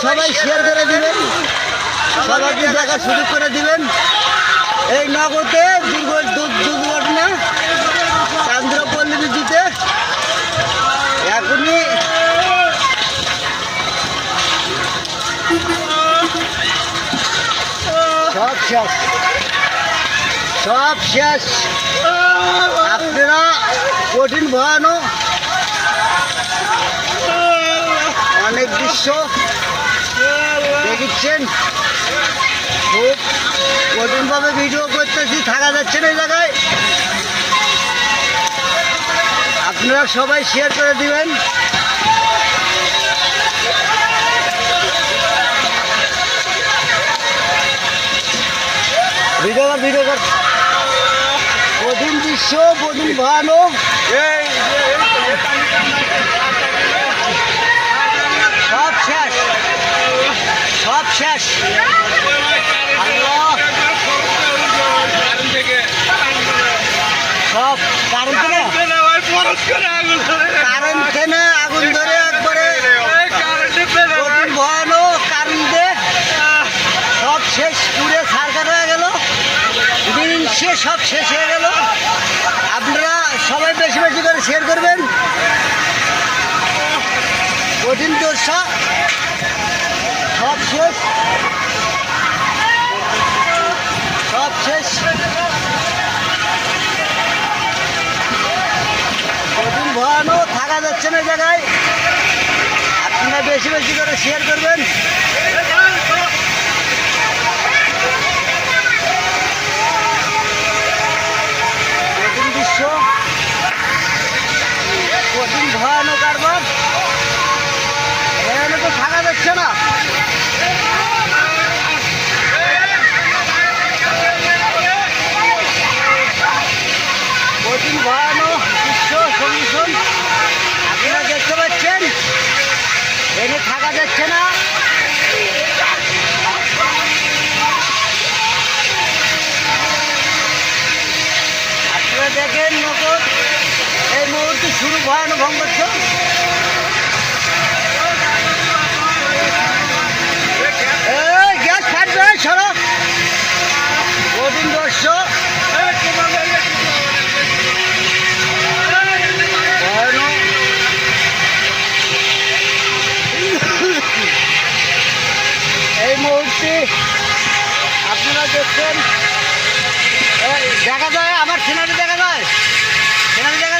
সবাই শেয়ার করে দিবেন, সবাইকে দেখা শুরু করে দিবেন। এই নগদে দুর্ঘটনা চান্দ্রপল্লী বিদ্যুতে এখনই সব শেষ, সব শেষ। আপনারা কঠিন ভয়ানক অনেক দৃশ্য দেখছেন, খুব কঠিনভাবে ভিডিও করতেছি, থাকা যাচ্ছে না এই জায়গায়। আপনারা সবাই শেয়ার করে দিবেন। ভিডিও কর, কঠিন দৃশ্য, কঠিন ভয়ানক। সব শেষ, সব শেষ। আল্লাহ, সব কারেন্ট থেকে আগুন ধরে একবারে কঠিন ভয়ানক কারেন্টে সব শেষ, পুরে সার্কার হয়ে গেল, দিন শেষ, সব শেষ হয়ে গেল। আপনারা সবাই বেশি বেশি করে শেয়ার করবেন। কঠিন দশা, সব শেষ, সব শেষ। কঠিন ভয়ানক, থাকা যাচ্ছে না জায়গায়। আপনারা বেশি বেশি করে শেয়ার করবেন। কঠিন দৃশ্য, কঠিন ভয়ানক কারবার, এখানে তো থাকা যাচ্ছে না। কঠিন ভয়ানক দৃশ্য সলিউশন আপনারা দেখতে পাচ্ছেন, এনে থাকা যাচ্ছে না। আপনারা দেখেন নগদ এই মুহূর্তে শুরু ভয়ানক সংঘর্ষ। গ্যাস ফাটবে, সড়ক কঠিন দর্শ, এই মুহূর্তে আপনারা দেখছেন, দেখা যায় আমার সিনারি দেখা যায়, সিনারি দেখা